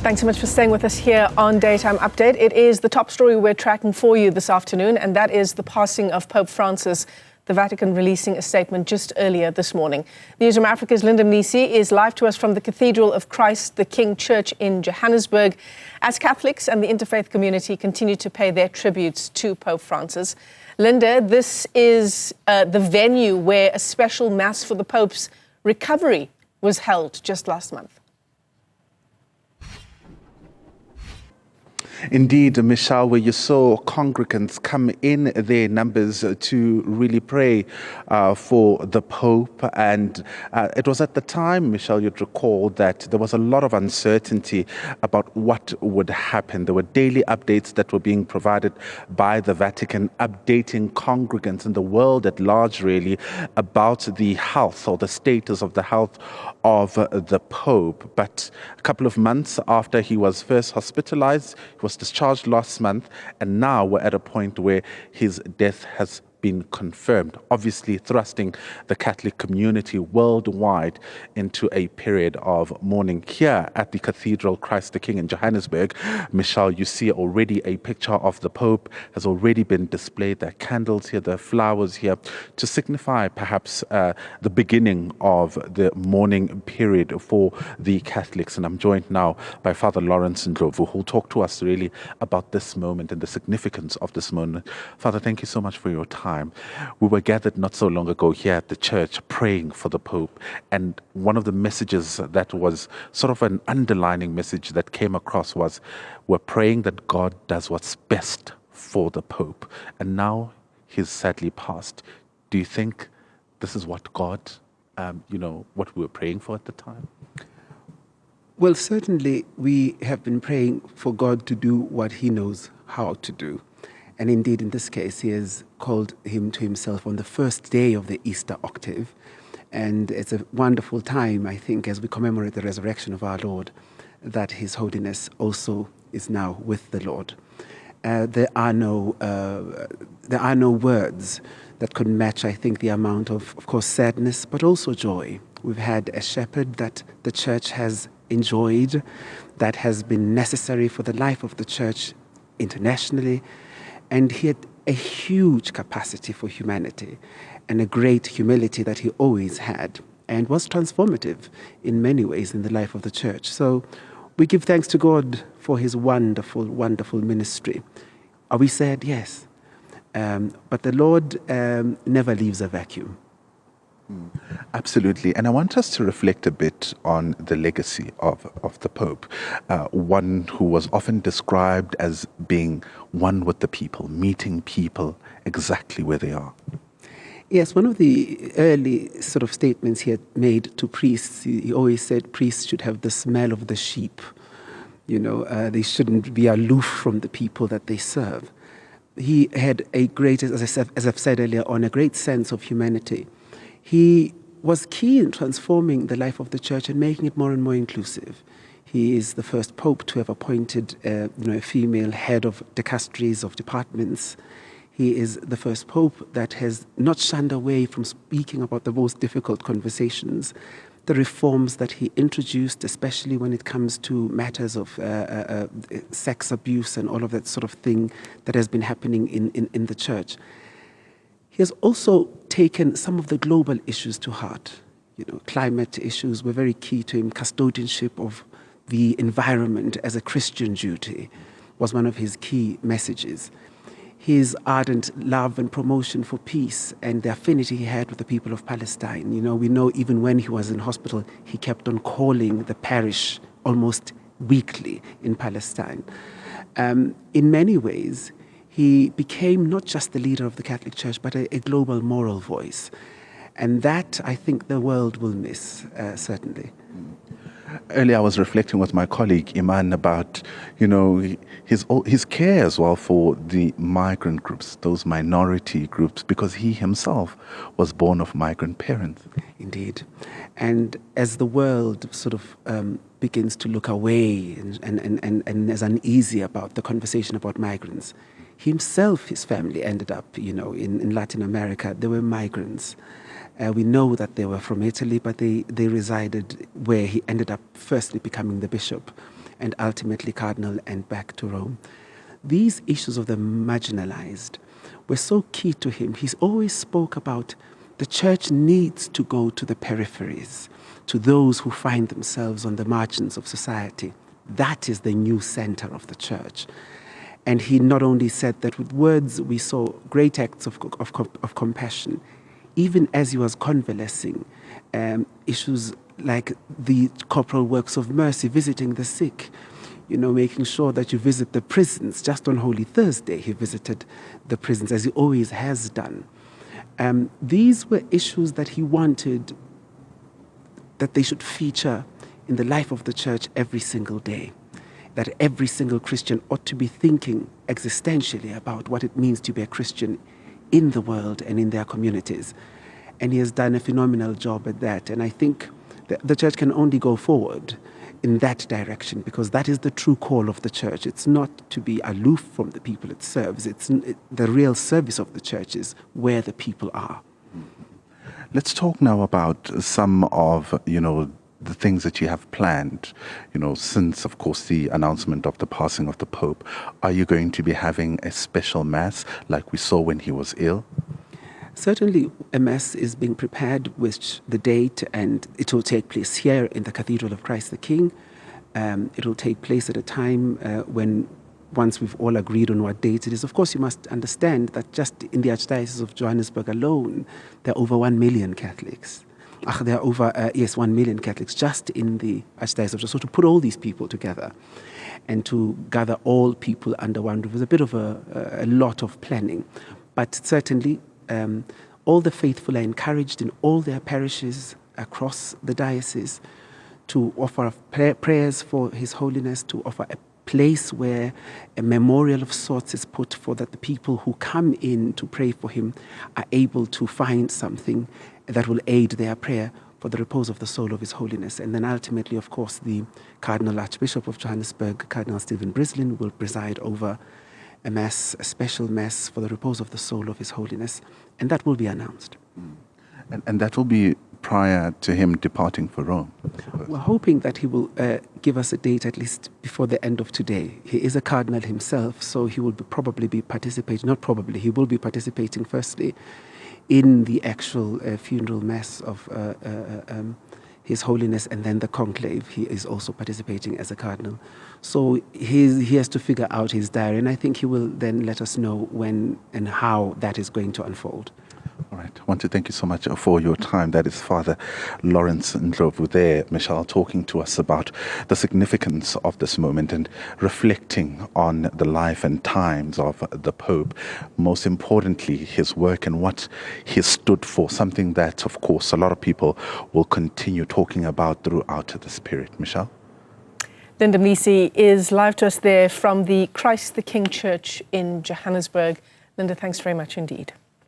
Thanks so much for staying with us here on Daytime Update. It is the top story we're tracking for you this afternoon, and that is the passing of Pope Francis, the Vatican releasing a statement just earlier this morning. Newzroom Afrika's Mnisi is live to us from the Cathedral of Christ the King Church in Johannesburg, as Catholics and the interfaith community continue to pay their tributes to Pope Francis. Linda, this is the venue where a special Mass for the Pope's recovery was held just last month. Indeed, Michelle, where you saw congregants come in their numbers to really pray for the Pope. And it was at the time, Michelle, you'd recall that there was a lot of uncertainty about what would happen. There were daily updates that were being provided by the Vatican, updating congregants in the world at large, really, about the health or the status of the health of the Pope. But a couple of months after he was first hospitalized, he was discharged last month, and now we're at a point where his death has been confirmed, obviously thrusting the Catholic community worldwide into a period of mourning. Here at the Cathedral Christ the King in Johannesburg, Michelle, you see already a picture of the Pope has already been displayed. There are candles here, there are flowers here to signify perhaps the beginning of the mourning period for the Catholics. And I'm joined now by Father Lawrence Ndlovu, who will talk to us really about this moment and the significance of this moment. Father, thank you so much for your time. We were gathered not so long ago here at the church praying for the Pope, and one of the messages that was sort of an underlining message that came across was we're praying that God does what's best for the Pope, and now he's sadly passed. Do you think this is what God, what we were praying for at the time? Well, certainly we have been praying for God to do what he knows how to do. And indeed, in this case, he has called him to himself on the first day of the Easter octave. And it's a wonderful time, I think, as we commemorate the resurrection of our Lord, that His Holiness also is now with the Lord. There are no words that could match, I think, the amount of course, sadness, but also joy. We've had a shepherd that the church has enjoyed, that has been necessary for the life of the church internationally. And he had a huge capacity for humanity and a great humility that he always had, and was transformative in many ways in the life of the church. So we give thanks to God for his wonderful, wonderful ministry. Are we sad? Yes. But the Lord never leaves a vacuum. Absolutely. And I want us to reflect a bit on the legacy of the Pope, one who was often described as being one with the people, meeting people exactly where they are. Yes, one of the early sort of statements he had made to priests, he always said priests should have the smell of the sheep. They shouldn't be aloof from the people that they serve. He had a great, as I've said earlier on, a great sense of humanity. He was key in transforming the life of the church and making it more and more inclusive. He is the first pope to have appointed a female head of dicasteries, of departments. He is the first pope that has not shunned away from speaking about the most difficult conversations. The reforms that he introduced, especially when it comes to matters of sex abuse and all of that sort of thing that has been happening in the church. He has also taken some of the global issues to heart. Climate issues were very key to him. Custodianship of the environment as a Christian duty was one of his key messages. His ardent love and promotion for peace and the affinity he had with the people of Palestine. We know even when he was in hospital, he kept on calling the parish almost weekly in Palestine. In many ways, he became not just the leader of the Catholic Church, but a global moral voice. And that, I think, the world will miss, certainly. Earlier, I was reflecting with my colleague, Iman, about, his care as well for the migrant groups, those minority groups, because he himself was born of migrant parents. Indeed. And as the world sort of begins to look away and is uneasy about the conversation about migrants, himself, his family ended up, in Latin America. They were migrants. We know that they were from Italy, but they resided where he ended up firstly becoming the bishop. and ultimately cardinal and back to Rome. These issues of the marginalized were so key to him. He's always spoke about the church needs to go to the peripheries, to those who find themselves on the margins of society. That is the new center of the church. And he not only said that with words, we saw great acts of compassion, even as he was convalescing, issues like the corporal works of mercy, visiting the sick, making sure that you visit the prisons. Just on Holy Thursday, he visited the prisons, as he always has done. These were issues that he wanted that they should feature in the life of the church every single day, that every single Christian ought to be thinking existentially about what it means to be a Christian in the world and in their communities. And he has done a phenomenal job at that. And I think the church can only go forward in that direction, because that is the true call of the church. It's not to be aloof from the people it serves. The real service of the church is where the people are. Let's talk now about some of, the things that you have planned, since, of course, the announcement of the passing of the Pope. Are you going to be having a special mass like we saw when he was ill? Certainly, a mass is being prepared with the date, and it will take place here in the Cathedral of Christ the King. It will take place at a time once we've all agreed on what date it is. Of course, you must understand that just in the Archdiocese of Johannesburg alone, there are over 1 million Catholics. There are over, 1 million Catholics just in the Archdiocese of Johannesburg. So to put all these people together and to gather all people under one roof is a bit of a lot of planning. But certainly, all the faithful are encouraged in all their parishes across the diocese to offer prayers for His Holiness, to offer a place where a memorial of sorts is put for that the people who come in to pray for him are able to find something that will aid their prayer for the repose of the soul of His Holiness. And then ultimately, of course, the Cardinal Archbishop of Johannesburg, Cardinal Stephen Brislin, will preside over a special mass for the repose of the soul of His Holiness, and that will be announced. And that will be prior to him departing for Rome? We're hoping that he will give us a date at least before the end of today. He is a cardinal himself, so he will probably be participating, not probably, he will be participating firstly in the actual funeral mass of His Holiness, and then the conclave. He is also participating as a cardinal. So he has to figure out his diary, and I think he will then let us know when and how that is going to unfold. All right. I want to thank you so much for your time. That is Father Lawrence Ndlovu there, Michelle, talking to us about the significance of this moment and reflecting on the life and times of the Pope. Most importantly, his work and what he stood for, something that, of course, a lot of people will continue talking about throughout this period. Michelle? Linda Mnisi is live to us there from the Christ the King Church in Johannesburg. Linda, thanks very much indeed.